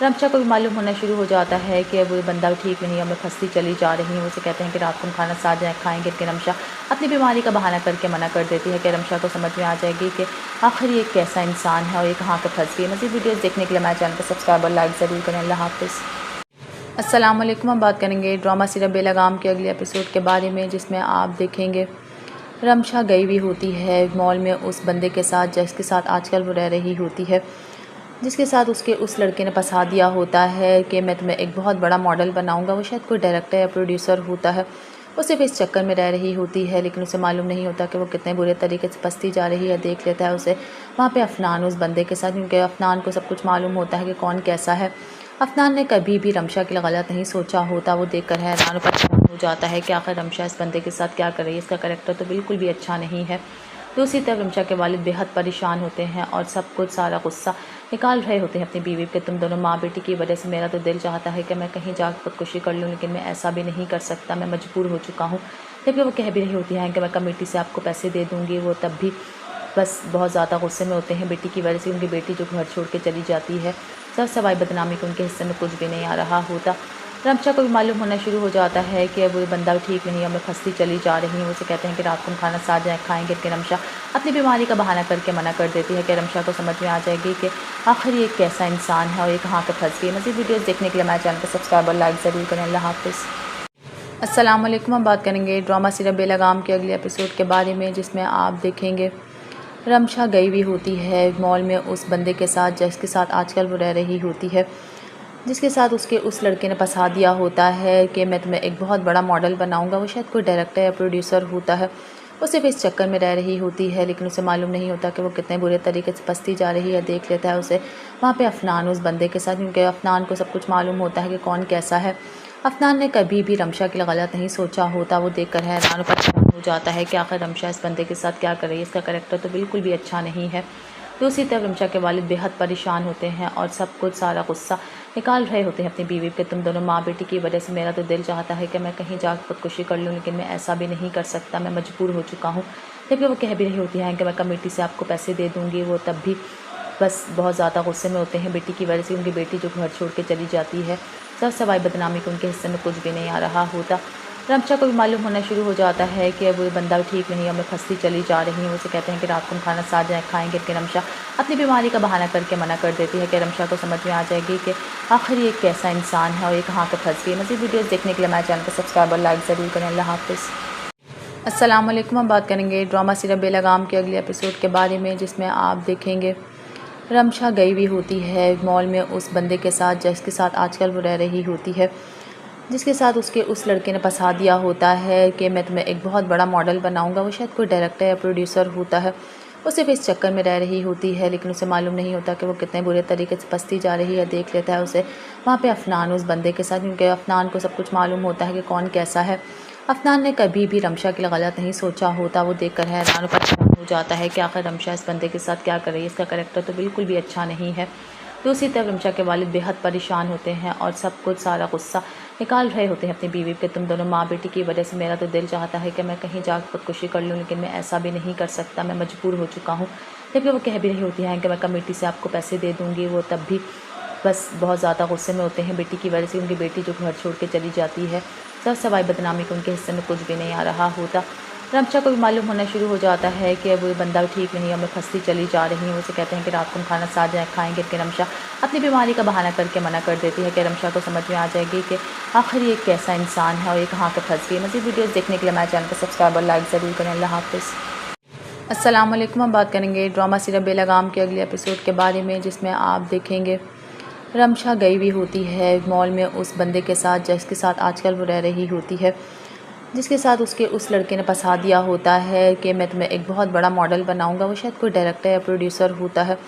S4: रमशा को भी मालूम होना शुरू हो जाता है कि वो बंदा ठीक नहीं है, मैं फंसती चली जा रही हूँ। उसे कहते हैं कि रात को हम खाना साथ जाए खाएंगे, कि रमशा अपनी बीमारी का बहाना करके मना कर देती है कि रमशा को समझ में आ जाएगी कि आखिर ये कैसा इंसान है और ये कहाँ पर फंस गई है। मज़ीद वीडियोज़ देखने के लिए हमारे चैनल को सब्सक्राइब और लाइक ज़रूर करें। अल्लाह हाफ़िज़। अस्सलाम वालेकुम। हम बात करेंगे ड्रामा सीरियल बेलगाम के अगले एपिसोड के बारे में, जिसमें आप देखेंगे रमशा गई हुई होती है मॉल में उस बंदे के साथ जिसके साथ आजकल वो रह रही होती है, जिसके साथ उसके उस लड़के ने फंसा दिया होता है कि मैं तुम्हें एक बहुत बड़ा मॉडल बनाऊंगा। वो शायद कोई डायरेक्टर या प्रोड्यूसर होता है। वो सिर्फ इस चक्कर में रह रही होती है, लेकिन उसे मालूम नहीं होता कि वो कितने बुरे तरीके से फंसती जा रही है। देख लेता है उसे वहाँ पे अफनान उस बंदे के साथ, क्योंकि अफनान को सब कुछ मालूम होता है कि कौन कैसा है। अफनान ने कभी भी रमशा के लिए गलत नहीं सोचा होता। वो देखकर हैरान और परेशान हो जाता है कि आखिर रमशा इस बंदे के साथ क्या कर रही है, इसका करैक्टर तो बिल्कुल भी अच्छा नहीं है। दूसरी तरफ रमशा के वालिद बेहद परेशान होते हैं और सब कुछ सारा गुस्सा निकाल रहे होते हैं अपनी बीवी पे। तुम दोनों माँ बेटी की वजह से मेरा तो दिल चाहता है कि मैं कहीं जाकर खुदकुशी कर लूँ, लेकिन मैं ऐसा भी नहीं कर सकता, मैं मजबूर हो चुका हूँ। जबकि वो कह भी रही होती हैं कि मैं कमेटी से आपको पैसे दे दूँगी, वो तब भी बस बहुत ज़्यादा गुस्से में होते हैं बेटी की वजह से। उनकी बेटी जो घर छोड़ के चली जाती है, सब सवाई बदनामी को उनके हिस्से में कुछ भी नहीं आ रहा होता। रमशा को भी मालूम होना शुरू हो जाता है कि वो बंदा ठीक नहीं है, मैं फंसती चली जा रही हूँ। उसे कहते हैं कि रात को हम खाना साथ जाए खाएंगे, कि रमशा अपनी बीमारी का बहाना करके मना कर देती है कि रमशा को समझ में आ जाएगी कि आखिर ये कैसा इंसान है और ये कहाँ पर फंस गई है। मज़ीद वीडियोज़ देखने के लिए हमारे चैनल को सब्सक्राइब और लाइक ज़रूर करें। अल्लाह हाफ़िज़। अस्सलाम वालेकुम। हम बात करेंगे ड्रामा सीरियल बेलगाम के अगले एपिसोड के बारे में, जिसमें आप देखेंगे रमशा गई हुई होती है मॉल में उस बंदे के साथ जिसके साथ आजकल वो रह रही होती है, जिसके साथ उसके उस लड़के ने फंसा दिया होता है कि मैं तुम्हें एक बहुत बड़ा मॉडल बनाऊंगा। वो शायद कोई डायरेक्टर या प्रोड्यूसर होता है। वो सिर्फ इस चक्कर में रह रही होती है, लेकिन उसे मालूम नहीं होता कि वो कितने बुरे तरीके से फंसती जा रही है। देख लेता है उसे वहाँ पे अफनान उस बंदे के साथ, क्योंकि अफनान को सब कुछ मालूम होता है कि कौन कैसा है। अफनान ने कभी भी रमशा के लिए गलत नहीं सोचा होता। वो देखकर हैरान और परेशान हो जाता है कि आखिर रमशा इस बंदे के साथ क्या कर रही है, इसका करैक्टर तो बिल्कुल भी अच्छा नहीं है। दूसरी तरफ रमशा के वालिद बेहद परेशान होते हैं और सब कुछ सारा गुस्सा निकाल रहे होते हैं अपनी बीवी पे। तुम दोनों माँ बेटी की वजह से मेरा तो दिल चाहता है कि मैं कहीं जाकर खुदकुशी कर लूँ, लेकिन मैं ऐसा भी नहीं कर सकता, मैं मजबूर हो चुका हूँ। जबकि वो कह भी रही होती हैं कि मैं कमेटी से आपको पैसे दे दूँगी, वो तब भी बस बहुत ज़्यादा गुस्से में होते हैं बेटी की वजह से। उनकी बेटी जो घर छोड़ के चली जाती है, सब सवाई बदनामी को उनके हिस्से में कुछ भी नहीं आ रहा होता। रमशा को भी मालूम होना शुरू हो जाता है कि वो बंदा ठीक नहीं है, मैं फंसती चली जा रही हूँ। उसे कहते हैं कि रात को हम खाना साथ जाए खाएंगे, कि रमशा अपनी बीमारी का बहाना करके मना कर देती है कि रमशा को समझ में आ जाएगी कि आखिर ये कैसा इंसान है और ये कहाँ पर फंस गई है। मज़ीद वीडियोज़ देखने के लिए हमारे चैनल को सब्सक्राइब और लाइक ज़रूर करें। अल्लाह हाफ़िज़। अस्सलाम वालेकुम। हम बात करेंगे ड्रामा सीरियल बेलगाम के अगले एपिसोड के बारे में, जिसमें आप देखेंगे रमशा गई हुई होती है मॉल में उस बंदे के साथ जिसके साथ आजकल वो रह रही होती है, जिसके साथ उसके उस लड़के ने फंसा दिया होता है कि मैं तुम्हें एक बहुत बड़ा मॉडल बनाऊंगा। वो शायद कोई डायरेक्टर या प्रोड्यूसर होता है। वो सिर्फ इस चक्कर में रह रही होती है, लेकिन उसे मालूम नहीं होता कि वो कितने बुरे तरीके से फंसती जा रही है। देख लेता है उसे वहाँ पे अफनान उस बंदे के साथ, क्योंकि अफनान को सब कुछ मालूम होता है कि कौन कैसा है। अफनान ने कभी भी रमशा के लिए गलत नहीं सोचा होता। वो देखकर हैरान और परेशान हो जाता है कि आखिर रमशा इस बंदे के साथ क्या कर रही है, इसका करैक्टर तो बिल्कुल भी अच्छा नहीं है। दूसरी तरफ रमशा के वालिद बेहद परेशान होते हैं और सब कुछ सारा गुस्सा निकाल रहे होते हैं अपनी बीवी पे। तुम दोनों माँ बेटी की वजह से मेरा तो दिल चाहता है कि मैं कहीं जाकर खुदकुशी कर लूँ, लेकिन मैं ऐसा भी नहीं कर सकता, मैं मजबूर हो चुका हूँ। जबकि वो कह भी रही होती हैं कि मैं कमेटी से आपको पैसे दे दूँगी, वो तब भी बस बहुत ज़्यादा गुस्से में होते हैं बेटी की वजह से। उनकी बेटी जो घर छोड़ के चली जाती है, सब सवाई बदनामी को उनके हिस्से में कुछ भी नहीं आ रहा होता। रमशा को भी मालूम होना शुरू हो जाता है कि वो बंदा ठीक नहीं है, मैं फंसती चली जा रही हूँ। उसे कहते हैं कि रात को हम खाना साथ जाए खाएंगे, कि रमशा अपनी बीमारी का बहाना करके मना कर देती है कि रमशा को समझ में आ जाएगी कि आखिर ये कैसा इंसान है और ये कहाँ पर फंस गई है। मज़ीद वीडियोज़ देखने के लिए हमारे चैनल को सब्सक्राइब और लाइक ज़रूर करें। अल्लाह हाफ़िज़। अस्सलाम वालेकुम। हम बात करेंगे ड्रामा सीरियल बेलगाम के अगले एपिसोड के बारे में, जिसमें आप देखेंगे रमशा गई हुई होती है मॉल में उस बंदे के साथ जिसके साथ आजकल वो रह रही होती है, जिसके साथ उसके उस लड़के ने फंसा दिया होता है कि मैं तुम्हें एक बहुत बड़ा मॉडल बनाऊंगा। वो शायद कोई डायरेक्टर या प्रोड्यूसर होता है।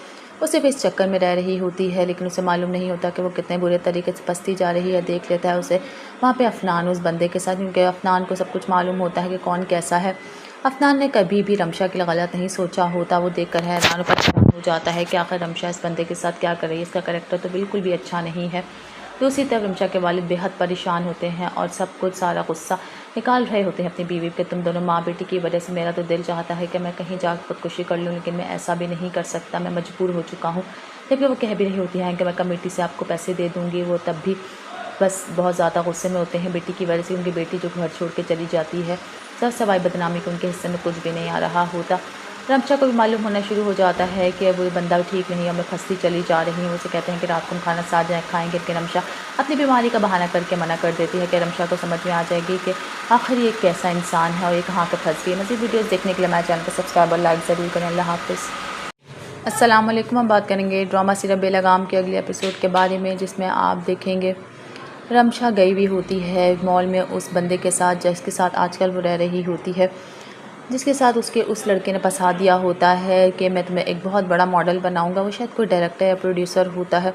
S4: वो सिर्फ इस चक्कर में रह रही होती है, लेकिन उसे मालूम नहीं होता कि वो कितने बुरे तरीके से फंसती जा रही है। देख लेता है उसे वहाँ पे अफनान उस बंदे के साथ, क्योंकि अफनान को सब कुछ मालूम होता है कि कौन कैसा है। अफनान ने कभी भी रमशा के लिए गलत नहीं सोचा होता। वो देखकर हैरान और परेशान हो जाता है कि आखिर रमशा इस बंदे के साथ क्या कर रही है, इसका करैक्टर तो बिल्कुल भी अच्छा नहीं है। दूसरी तरफ रमशा के वालिद बेहद परेशान होते हैं और सब कुछ सारा गुस्सा निकाल रहे होते हैं अपनी बीवी पे। तुम दोनों माँ बेटी की वजह से मेरा तो दिल चाहता है कि मैं कहीं जाकर खुदकुशी कर लूँ, लेकिन मैं ऐसा भी नहीं कर सकता, मैं मजबूर हो चुका हूँ। जबकि वो कह भी रही होती हैं कि मैं कमेटी से आपको पैसे दे दूँगी, वो तब भी बस बहुत ज़्यादा गुस्से में होते हैं बेटी की वजह से। उनकी बेटी जो घर छोड़ के चली जाती है, सब सवाई बदनामी को उनके हिस्से में कुछ भी नहीं आ रहा होता। रमशा को भी मालूम होना शुरू हो जाता है कि वो बंदा ठीक नहीं है, मैं फंसती चली जा रही हूँ। उसे कहते हैं कि रात को हम खाना साथ जाए खाएंगे, कि रमशा अपनी बीमारी का बहाना करके मना कर देती है कि रमशा को समझ में आ जाएगी कि आखिर ये कैसा इंसान है और ये कहाँ पर फंस गई। मज़ीद वीडियोज़ देखने के लिए हमारे चैनल को सब्सक्राइब और लाइक ज़रूर करें। अल्लाह हाफ़िज़। अस्सलाम वालेकुम। हम बात करेंगे ड्रामा सीरियल बेलगाम के अगले एपिसोड के बारे में, जिसमें आप देखेंगे रमशा गई हुई होती है मॉल में उस बंदे के साथ जिसके साथ आजकल वो रह रही होती है, जिसके साथ उसके उस लड़के ने फंसा दिया होता है कि मैं तुम्हें एक बहुत बड़ा मॉडल बनाऊंगा। वो शायद कोई डायरेक्टर या प्रोड्यूसर होता है।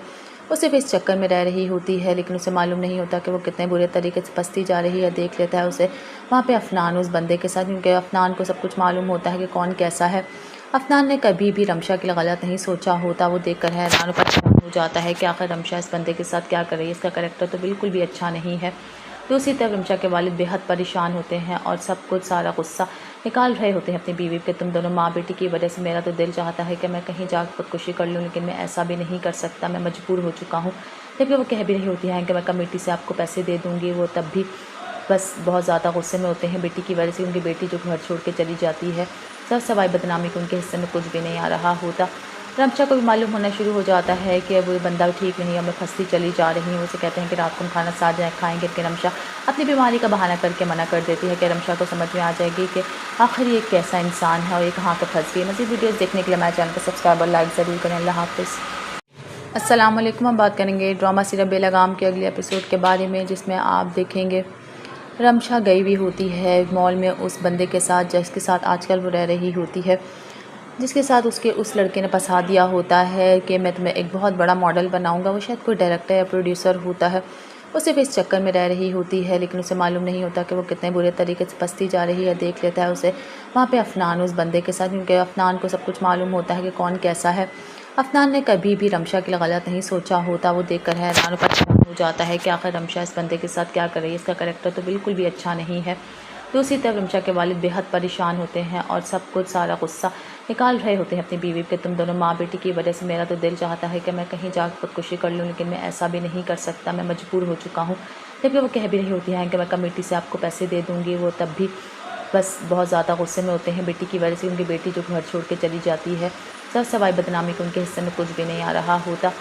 S4: वो सिर्फ इस चक्कर में रह रही होती है, लेकिन उसे मालूम नहीं होता कि वो कितने बुरे तरीके से फंसती जा रही है। देख लेता है उसे वहाँ पे अफनान उस बंदे के साथ, क्योंकि अफनान को सब कुछ मालूम होता है कि कौन कैसा है। अफनान ने कभी भी रमशा के लिए गलत नहीं सोचा होता। वो देखकर हैरान और परेशान हो जाता है कि आखिर रमशा इस बंदे के साथ क्या कर रही है, इसका करैक्टर तो बिल्कुल भी अच्छा नहीं है। दूसरी तरफ रमशा के वालिद बेहद परेशान होते हैं और सब कुछ सारा गुस्सा निकाल रहे होते हैं अपनी बीवी पे। तुम दोनों माँ बेटी की वजह से मेरा तो दिल चाहता है कि मैं कहीं जाकर खुदकुशी कर लूँ, लेकिन मैं ऐसा भी नहीं कर सकता, मैं मजबूर हो चुका हूँ। जबकि वो कह भी रही होती हैं कि मैं कमेटी से आपको पैसे दे दूँगी, वो तब भी बस बहुत ज़्यादा गुस्से में होते हैं बेटी की वजह से। उनकी बेटी जो घर छोड़ के चली जाती है, सब सवाई बदनामी को उनके हिस्से में कुछ भी नहीं आ रहा होता। रमशा को भी मालूम होना शुरू हो जाता है कि वो बंदा ठीक नहीं है, मैं फंसती चली जा रही हूँ। उसे कहते हैं कि रात को हम खाना साथ जाए खाएंगे, कि रमशा अपनी बीमारी का बहाना करके मना कर देती है कि रमशा को समझ में आ जाएगी कि आखिर ये कैसा इंसान है और ये कहाँ पर फंस गई। मज़ीद वीडियोज़ देखने के लिए हमारे चैनल को सब्सक्राइब और लाइक ज़रूर करें। अल्लाह हाफ़िज़। अस्सलाम वालेकुम। हम बात करेंगे ड्रामा सीरियल बेलगाम के अगले एपिसोड के बारे में, जिसमें आप देखेंगे रमशा गई हुई होती है मॉल में उस बंदे के साथ जिसके साथ आजकल वो रह रही होती है, जिसके साथ उसके उस लड़के ने फंसा दिया होता है कि मैं तुम्हें एक बहुत बड़ा मॉडल बनाऊंगा। वो शायद कोई डायरेक्टर या प्रोड्यूसर होता है। वो सिर्फ इस चक्कर में रह रही होती है, लेकिन उसे मालूम नहीं होता कि वो कितने बुरे तरीके से फंसती जा रही है। देख लेता है उसे वहाँ पे अफनान उस बंदे के साथ, क्योंकि अफनान को सब कुछ मालूम होता है कि कौन कैसा है। अफनान ने कभी भी रमशा के लिए गलत नहीं सोचा होता। वो देखकर हैरान और परेशान हो जाता है कि आखिर रमशा इस बंदे के साथ क्या कर रही है, इसका करैक्टर तो बिल्कुल भी अच्छा नहीं है। दूसरी तरफ रमशा के वालिद बेहद परेशान होते हैं और सब कुछ सारा गुस्सा निकाल रहे होते हैं अपनी बीवी पे। तुम दोनों माँ बेटी की वजह से मेरा तो दिल चाहता है कि मैं कहीं जाकर खुदकुशी कर लूँ, लेकिन मैं ऐसा भी नहीं कर सकता, मैं मजबूर हो चुका हूँ। जबकि वो कह भी रही होती हैं कि मैं कमेटी से आपको पैसे दे दूँगी, वो तब भी बस बहुत ज़्यादा गुस्से में होते हैं बेटी की वजह से। उनकी बेटी जो घर छोड़ के चली जाती है, सब सवाई बदनामी को उनके हिस्से में कुछ भी नहीं आ रहा होता।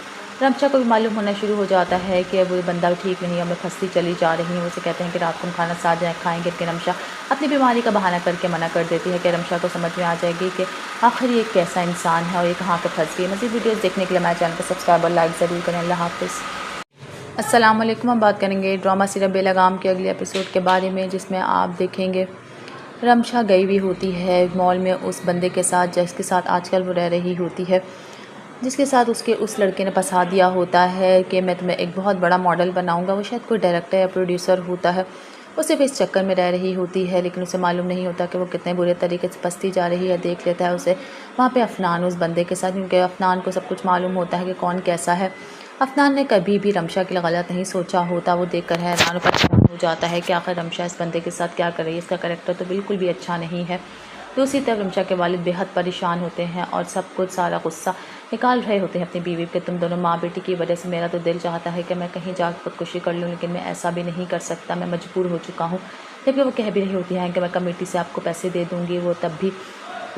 S4: रमशा को भी मालूम होना शुरू हो जाता है कि वो बंदा ठीक नहीं है, मैं फंसती चली जा रही हूँ। उसे कहते हैं कि रात को हम खाना साथ जाए खाएंगे, कि रमशा अपनी बीमारी का बहाना करके मना कर देती है कि रमशा को समझ में आ जाएगी कि आखिर ये कैसा इंसान है और ये कहाँ पर फंस गई। मज़ीद वीडियोज़ देखने के लिए हमारे चैनल को सब्सक्राइब और लाइक ज़रूर करें। अल्लाह हाफ़िज़। अस्सलाम वालेकुम। हम बात करेंगे ड्रामा सीरियल बेलगाम के अगले एपिसोड के बारे में, जिसमें आप देखेंगे रमशा गई हुई होती है मॉल में उस बंदे के साथ जिसके साथ आजकल वो रह रही होती है, जिसके साथ उसके उस लड़के ने फंसा दिया होता है कि मैं तुम्हें एक बहुत बड़ा मॉडल बनाऊंगा। वो शायद कोई डायरेक्टर या प्रोड्यूसर होता है। वो सिर्फ इस चक्कर में रह रही होती है, लेकिन उसे मालूम नहीं होता कि वो कितने बुरे तरीके से फंसती जा रही है। देख लेता है उसे वहाँ पे अफनान उस बंदे के साथ, क्योंकि अफनान को सब कुछ मालूम होता है कि कौन कैसा है। अफनान ने कभी भी रमशा के लिए गलत नहीं सोचा होता। वो देखकर हैरान और परेशान हो जाता है कि आखिर रमशा इस बंदे के साथ क्या कर रही है, इसका करैक्टर तो बिल्कुल भी अच्छा नहीं है। दूसरी तरफ रमशा के वालिद बेहद परेशान होते हैं और सब कुछ सारा गुस्सा निकाल रहे होते हैं अपनी बीवी पे। तुम दोनों माँ बेटी की वजह से मेरा तो दिल चाहता है कि मैं कहीं जाकर खुदकुशी कर लूँ, लेकिन मैं ऐसा भी नहीं कर सकता, मैं मजबूर हो चुका हूँ। जबकि वो कह भी रही होती हैं कि मैं कमेटी से आपको पैसे दे दूँगी, वो तब भी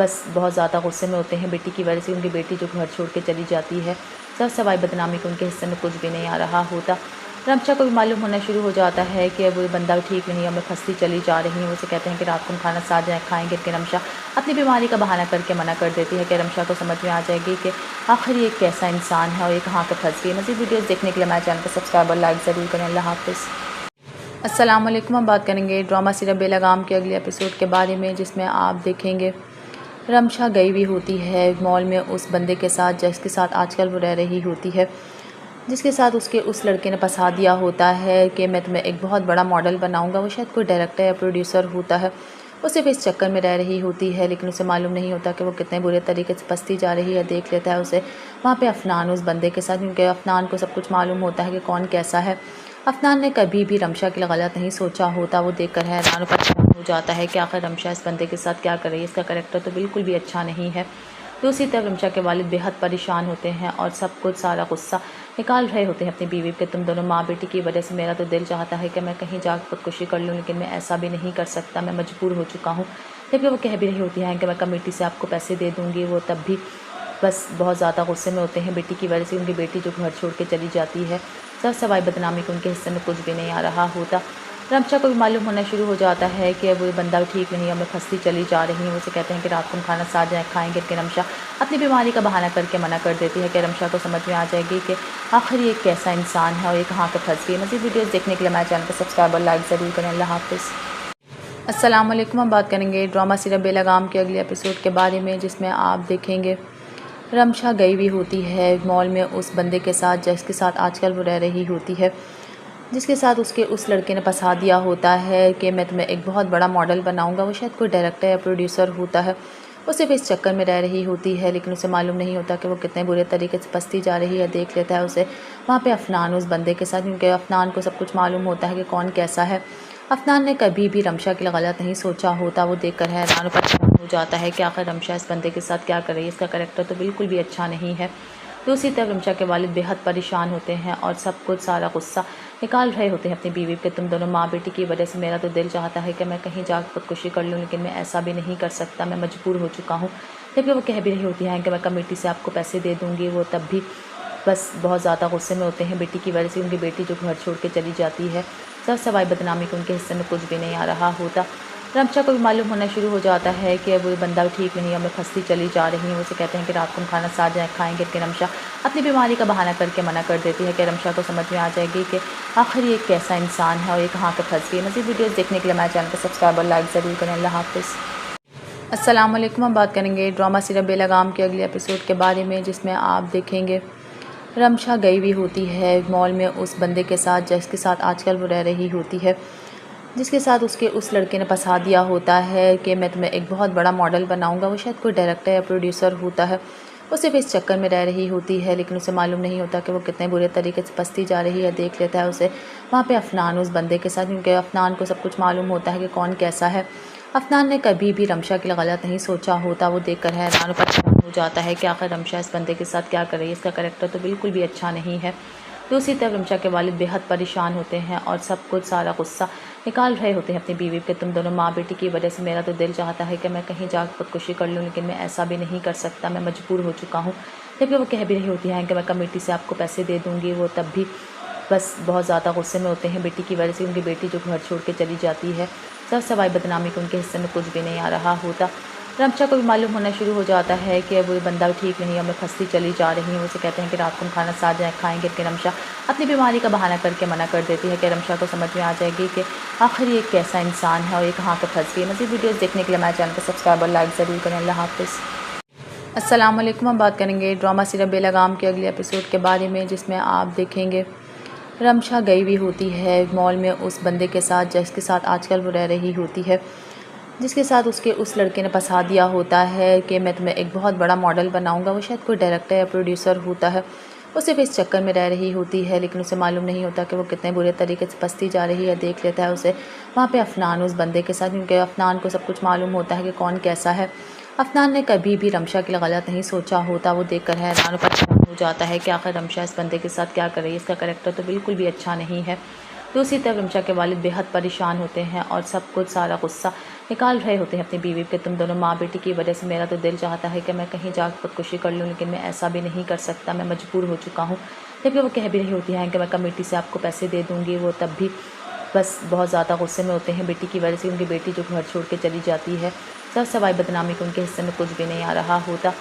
S4: बस बहुत ज़्यादा गुस्से में होते हैं बेटी की वजह से। उनकी बेटी जो घर छोड़ के चली जाती है, सब सवाई बदनामी को उनके हिस्से में कुछ भी नहीं आ रहा होता। रमशा को भी मालूम होना शुरू हो जाता है कि अब वो बंदा ठीक नहीं है, मैं फंसती चली जा रही हूँ। उसे कहते हैं कि रात को हम खाना साथ जाए खाएंगे, कि रमशा अपनी बीमारी का बहाना करके मना कर देती है कि रमशा को समझ में आ जाएगी कि आखिर ये एक कैसा इंसान है और ये कहाँ पर फंस गई। मज़ीद वीडियोज़ देखने के लिए हमारे चैनल को सब्सक्राइब और लाइक ज़रूर करें। अल्लाह हाफ़िज़। अस्सलाम वालेकुम। हम बात करेंगे ड्रामा सीरियल बेलगाम के अगले एपिसोड के बारे में, जिसमें आप देखेंगे रमशा गई हुई होती है मॉल में उस बंदे के साथ जिसके साथ आजकल वो रह रही होती है, जिसके साथ उसके उस लड़के ने फंसा दिया होता है कि मैं तुम्हें एक बहुत बड़ा मॉडल बनाऊंगा। वो शायद कोई डायरेक्टर या प्रोड्यूसर होता है। वो सिर्फ इस चक्कर में रह रही होती है, लेकिन उसे मालूम नहीं होता कि वो कितने बुरे तरीके से फंसती जा रही है। देख लेता है उसे वहाँ पे अफनान उस बंदे के साथ, क्योंकि अफनान को सब कुछ मालूम होता है कि कौन कैसा है। अफनान ने कभी भी रमशा के लिए गलत नहीं सोचा होता। वो देखकर हैरान और परेशान हो जाता है कि आखिर रमशा इस बंदे के साथ क्या कर रही है। इसका करैक्टर तो बिल्कुल भी अच्छा नहीं है। दूसरी तरफ रमशा के वालिद बेहद परेशान होते हैं और सब कुछ सारा गुस्सा निकाल रहे होते हैं अपनी बीवी पे। तुम दोनों माँ बेटी की वजह से मेरा तो दिल चाहता है कि मैं कहीं जाकर खुदकुशी कर लूँ, लेकिन मैं ऐसा भी नहीं कर सकता, मैं मजबूर हो चुका हूँ। जबकि वो कह भी रही होती हैं कि मैं कमेटी से आपको पैसे दे दूँगी, वो तब भी बस बहुत ज़्यादा गुस्से में होते हैं बेटी की वजह से। उनकी बेटी जो घर छोड़ के चली जाती है, सर सवाई बदनामी को उनके हिस्से में कुछ भी नहीं आ रहा होता। रमशा को भी मालूम होना शुरू हो जाता है कि वो बंदा ठीक नहीं है, मैं फंसती चली जा रही हूँ। उसे कहते हैं कि रात को हम खाना साथ जाए खाएंगे, कि रमशा अपनी बीमारी का बहाना करके मना कर देती है कि रमशा को समझ में आ जाएगी कि आखिर ये एक कैसा इंसान है और ये कहाँ पर फंस गई। मज़ीद वीडियोज़ देखने के लिए हमारे चैनल को सब्सक्राइब और लाइक ज़रूर करें। अल्लाह हाफ़िज़। अस्सलाम वालेकुम। हम बात करेंगे ड्रामा सीरियल बेलगाम के अगले एपिसोड के बारे में, जिसमें आप देखेंगे रमशा गई हुई होती है मॉल में उस बंदे के साथ जिसके साथ आजकल वो रह रही होती है, जिसके साथ उसके उस लड़के ने फंसा दिया होता है कि मैं तुम्हें एक बहुत बड़ा मॉडल बनाऊंगा। वो शायद कोई डायरेक्टर या प्रोड्यूसर होता है। वो सिर्फ इस चक्कर में रह रही होती है, लेकिन उसे मालूम नहीं होता कि वो कितने बुरे तरीके से फंसती जा रही है। देख लेता है उसे वहाँ पे अफनान उस बंदे के साथ, क्योंकि अफनान को सब कुछ मालूम होता है कि कौन कैसा है। अफनान ने कभी भी रमशा के लिए गलत नहीं सोचा होता। वो देखकर हैरान और परेशान हो जाता है कि आखिर रमशा इस बंदे के साथ क्या कर रही है। इसका करैक्टर तो बिल्कुल भी अच्छा नहीं है। दूसरी तरफ रमशा के वालिद बेहद परेशान होते हैं और सब कुछ सारा गुस्सा निकाल रहे होते हैं अपनी बीवी पे। तुम दोनों माँ बेटी की वजह से मेरा तो दिल चाहता है कि मैं कहीं जाकर खुदकुशी कर लूँ, लेकिन मैं ऐसा भी नहीं कर सकता, मैं मजबूर हो चुका हूँ। जबकि वो कह भी रही होती हैं कि मैं कमेटी से आपको पैसे दे दूँगी, वो तब भी बस बहुत ज़्यादा गुस्से में होते हैं बेटी की वजह से। उनकी बेटी जो घर छोड़ के चली जाती है, सर सवाई बदनामी को उनके हिस्से में कुछ भी नहीं आ रहा होता। रमशा को भी मालूम होना शुरू हो जाता है कि वो बंदा ठीक नहीं है, मैं फंसती चली जा रही हूँ। उसे कहते हैं कि रात को हम खाना साथ जाए खाएंगे, कि रमशा अपनी बीमारी का बहाना करके मना कर देती है कि रमशा को समझ में आ जाएगी कि आखिर ये एक कैसा इंसान है और ये कहाँ पर फंस गई। मज़ीद वीडियोज़ देखने के लिए हमारे चैनल को सब्सक्राइब और लाइक ज़रूर करें। अल्लाह हाफ़िज़। अस्सलाम वालेकुम। हम बात करेंगे ड्रामा सीरियल बेलगाम के अगले एपिसोड के बारे में, जिसमें आप देखेंगे रमशा गई हुई होती है मॉल में उस बंदे के साथ जिसके साथ आजकल वो रह रही होती है, जिसके साथ उसके उस लड़के ने फंसा दिया होता है कि मैं तुम्हें एक बहुत बड़ा मॉडल बनाऊंगा। वो शायद कोई डायरेक्टर या प्रोड्यूसर होता है। वो सिर्फ इस चक्कर में रह रही होती है, लेकिन उसे मालूम नहीं होता कि वो कितने बुरे तरीके से फंसती जा रही है। देख लेता है उसे वहाँ पे अफनान उस बंदे के साथ, क्योंकि अफनान को सब कुछ मालूम होता है कि कौन कैसा है। अफनान ने कभी भी रमशा के लिए गलत नहीं सोचा होता। वो देखकर हैरान और परेशान हो जाता है कि आखिर रमशा इस बंदे के साथ क्या कर रही है। इसका करैक्टर तो बिल्कुल भी अच्छा नहीं है। दूसरी तरफ रमशा के वालिद बेहद परेशान होते हैं और सब कुछ सारा गुस्सा निकाल रहे होते हैं अपनी बीवी पे। तुम दोनों माँ बेटी की वजह से मेरा तो दिल चाहता है कि मैं कहीं जाकर खुदकुशी कर लूँ, लेकिन मैं ऐसा भी नहीं कर सकता, मैं मजबूर हो चुका हूँ। जबकि वो कह भी रही होती हैं कि मैं कमेटी से आपको पैसे दे दूँगी, वो तब भी बस बहुत ज़्यादा गुस्से में होते हैं बेटी की वजह से। उनकी बेटी जो घर छोड़ के चली जाती है, सर सवाई बदनामी को उनके हिस्से में कुछ भी नहीं आ रहा होता। रमशा को भी मालूम होना शुरू हो जाता है कि वो बंदा ठीक नहीं है, मैं फंसती चली जा रही हूँ। उसे कहते हैं कि रात को हम खाना साथ जाए खाएंगे, कि रमशा अपनी बीमारी का बहाना करके मना कर देती है कि रमशा को समझ में आ जाएगी कि आखिर ये एक कैसा इंसान है और ये कहाँ पर फंस गई। मज़ीद वीडियोज़ देखने के लिए हमारे चैनल को सब्सक्राइब और लाइक ज़रूर करें। अल्लाह हाफ़िज़। अस्सलाम वालेकुम। हम बात करेंगे ड्रामा सीरियल बेलगाम के अगले एपिसोड के बारे में, जिसमें आप देखेंगे रमशा गई हुई होती है मॉल में उस बंदे के साथ जिसके साथ आजकल वो रह रही होती है, जिसके साथ उसके उस लड़के ने फंसा दिया होता है कि मैं तुम्हें एक बहुत बड़ा मॉडल बनाऊंगा। वो शायद कोई डायरेक्टर या प्रोड्यूसर होता है। वो सिर्फ इस चक्कर में रह रही होती है, लेकिन उसे मालूम नहीं होता कि वो कितने बुरे तरीके से फंसती जा रही है। देख लेता है उसे वहाँ पे अफनान उस बंदे के साथ, क्योंकि अफनान को सब कुछ मालूम होता है कि कौन कैसा है। अफनान ने कभी भी रमशा के लिए गलत नहीं सोचा होता। वो देखकर हैरान और परेशान हो जाता है कि आखिर रमशा इस बंदे के साथ क्या कर रही है। इसका करैक्टर तो बिल्कुल भी अच्छा नहीं है। दूसरी तरफ रमशा के वालिद बेहद परेशान होते हैं और सब कुछ सारा गुस्सा निकाल रहे होते हैं अपनी बीवी पे। तुम दोनों माँ बेटी की वजह से मेरा तो दिल चाहता है कि मैं कहीं जाकर खुदकुशी कर लूँ, लेकिन मैं ऐसा भी नहीं कर सकता, मैं मजबूर हो चुका हूँ। जबकि वो कह भी रही होती हैं कि मैं कमेटी से आपको पैसे दे दूँगी। वो तब भी बस बहुत ज़्यादा गुस्से में होते हैं बेटी की वजह से। उनकी बेटी जो घर छोड़ के चली जाती है, सब सवाई बदनामी के उनके हिस्से में कुछ भी नहीं आ रहा होता।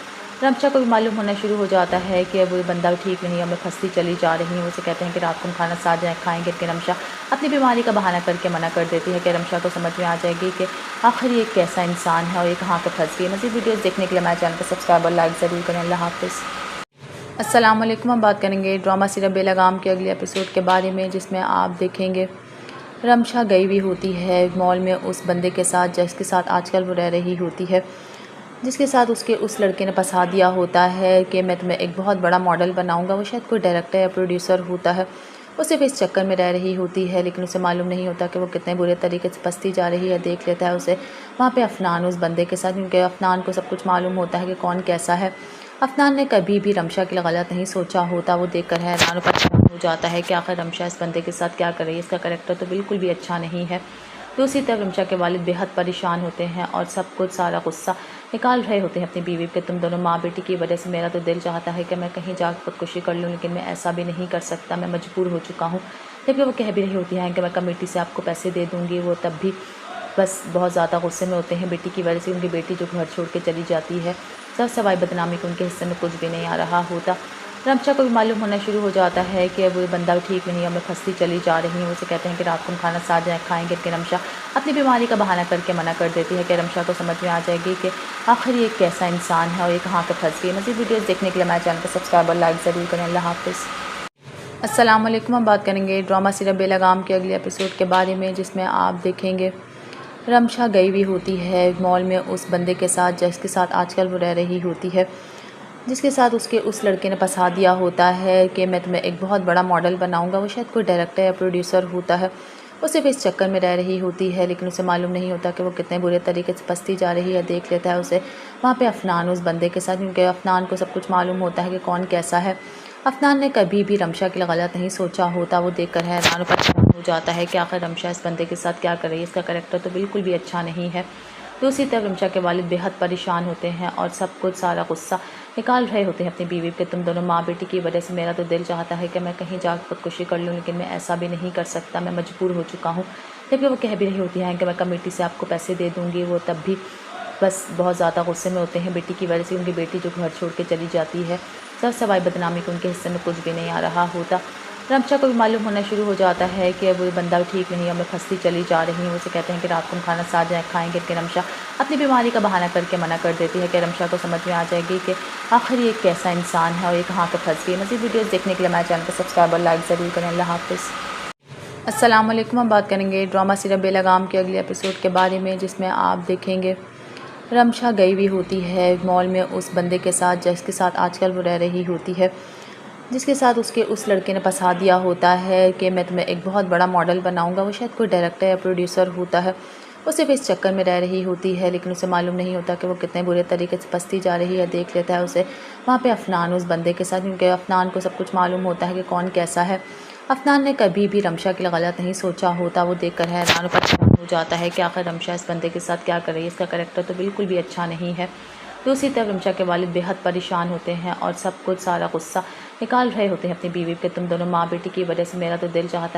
S4: रमशा को भी मालूम होना शुरू हो जाता है कि वो बंदा ठीक नहीं है, मैं फंसती चली जा रही हूँ। उसे कहते हैं कि रात को हम खाना साथ जाए खाएंगे, कि रमशा अपनी बीमारी का बहाना करके मना कर देती है कि रमशा को समझ में आ जाएगी कि आखिर ये कैसा इंसान है और ये कहाँ पर फंस गई। मज़ीद वीडियोज़ देखने के लिए हमारे चैनल को सब्सक्राइब और लाइक ज़रूर करें। अल्लाह हाफ़िज़। अस्सलाम वालेकुम। हम बात करेंगे ड्रामा सीरियल बेलगाम के अगले एपिसोड के बारे में, जिसमें आप देखेंगे रमशा गई हुई होती है मॉल में उस बंदे के साथ जिसके साथ आजकल वो रह रही होती है, जिसके साथ उसके उस लड़के ने फंसा दिया होता है कि मैं तुम्हें एक बहुत बड़ा मॉडल बनाऊंगा। वो शायद कोई डायरेक्टर या प्रोड्यूसर होता है। वो सिर्फ इस चक्कर में रह रही होती है, लेकिन उसे मालूम नहीं होता कि वो कितने बुरे तरीके से फंसती जा रही है। देख लेता है उसे वहाँ पे अफनान उस बंदे के साथ, क्योंकि अफनान को सब कुछ मालूम होता है कि कौन कैसा है। अफनान ने कभी भी रमशा के लिए गलत नहीं सोचा होता। वो देखकर हैरान और परेशान हो जाता है कि आखिर रमशा इस बंदे के साथ क्या कर रही है, इसका करैक्टर तो बिल्कुल भी अच्छा नहीं है। दूसरी तरफ रमशा के वालिद बेहद परेशान होते हैं और सब कुछ सारा गुस्सा निकाल रहे होते हैं अपनी बीवी पे। तुम दोनों माँ बेटी की वजह से मेरा तो दिल चाहता है कि मैं कहीं जाकर खुदकुशी कर लूँ, लेकिन मैं ऐसा भी नहीं कर सकता, मैं मजबूर हो चुका हूँ। जबकि वो कह भी रही होती हैं कि मैं कमेटी से आपको पैसे दे दूँगी। वो तब भी बस बहुत ज़्यादा गुस्से में होते हैं बेटी की वजह से। उनकी बेटी जो घर छोड़ के चली जाती है, सब सवाई बदनामी के उनके हिस्से में कुछ भी नहीं आ रहा होता। रमशा को भी मालूम होना शुरू हो जाता है कि वो बंदा ठीक नहीं है, मैं फंसती चली जा रही हूँ। उसे कहते हैं कि रात को हम खाना साथ जाए खाएंगे, कि रमशा अपनी बीमारी का बहाना करके मना कर देती है कि रमशा को समझ में आ जाएगी कि आखिर ये कैसा इंसान है और ये कहाँ पर फंस गई। मज़ीद वीडियोज़ देखने के लिए हमारे चैनल को सब्सक्राइब और लाइक ज़रूर करें। अल्लाह हाफ़िज़। अस्सलाम वालेकुम। हम बात करेंगे ड्रामा सीरियल बेलगाम के अगले एपिसोड के बारे में, जिसमें आप देखेंगे रमशा गई हुई होती है मॉल में उस बंदे के साथ जिसके साथ आजकल वो रह रही होती है, जिसके साथ उसके उस लड़के ने फंसा दिया होता है कि मैं तुम्हें एक बहुत बड़ा मॉडल बनाऊंगा। वो शायद कोई डायरेक्टर या प्रोड्यूसर होता है। वो सिर्फ इस चक्कर में रह रही होती है, लेकिन उसे मालूम नहीं होता कि वो कितने बुरे तरीके से फंसती जा रही है। देख लेता है उसे वहाँ पे अफनान उस बंदे के साथ, क्योंकि अफनान को सब कुछ मालूम होता है कि कौन कैसा है। अफनान ने कभी भी रमशा के लिए गलत नहीं सोचा होता। वो देखकर हैरान और परेशान हो जाता है कि आखिर रमशा इस बंदे के साथ क्या कर रही है, इसका करैक्टर तो बिल्कुल भी अच्छा नहीं है। दूसरी तरफ रमशा के वालिद बेहद परेशान होते हैं और सब कुछ सारा गुस्सा निकाल रहे होते हैं अपनी बीवी पे। तुम दोनों माँ बेटी की वजह से मेरा तो दिल चाहता है कि मैं कहीं जाकर खुदकुशी कर लूँ, लेकिन मैं ऐसा भी नहीं कर सकता, मैं मजबूर हो चुका हूँ। जबकि वो कह भी रही होती हैं कि मैं कमेटी से आपको पैसे दे दूँगी। वो तब भी बस बहुत ज़्यादा गुस्से में होते हैं बेटी की वजह से। उनकी बेटी जो घर छोड़ के चली जाती है, सब सवाई बदनामी के उनके हिस्से में कुछ भी नहीं आ रहा होता। रमशा को भी मालूम होना शुरू हो जाता है कि वो बंदा ठीक नहीं है, मैं फंसती चली जा रही हूँ। उसे कहते हैं कि रात को हम खाना साथ जाए खाएंगे, कि रमशा अपनी बीमारी का बहाना करके मना कर देती है कि रमशा को समझ में आ जाएगी कि आखिर ये कैसा इंसान है और ये कहाँ पर फंस गई। मज़ीद वीडियोज़ देखने के लिए हमारे चैनल को सब्सक्राइब और लाइक ज़रूर करें। अल्लाह हाफ़िज़। अस्सलाम वालेकुम। हम बात करेंगे ड्रामा सीरियल बेलगाम के अगले एपिसोड के बारे में, जिसमें आप देखेंगे रमशा गई हुई होती है मॉल में उस बंदे के साथ जिसके साथ आजकल वो रह रही होती है, जिसके साथ उसके उस लड़के ने फंसा दिया होता है कि मैं तुम्हें एक बहुत बड़ा मॉडल बनाऊंगा। वो शायद कोई डायरेक्टर या प्रोड्यूसर होता है। वो सिर्फ इस चक्कर में रह रही होती है, लेकिन उसे मालूम नहीं होता कि वो कितने बुरे तरीके से फंसती जा रही है। देख लेता है उसे वहाँ पे अफनान उस बंदे के साथ, क्योंकि अफनान को सब कुछ मालूम होता है कि कौन कैसा है। अफनान ने कभी भी रमशा के लिए गलत नहीं सोचा होता। वो देखकर हैरान और परेशान हो जाता है कि आखिर रमशा इस बंदे के साथ क्या कर रही है, इसका करैक्टर तो बिल्कुल भी अच्छा नहीं है। दूसरी तरफ रमशा के वालिद बेहद परेशान होते हैं और सब कुछ सारा गुस्सा निकाल रहे होते हैं अपनी बीवी पे। तुम दोनों माँ बेटी की वजह से मेरा तो दिल चाहता है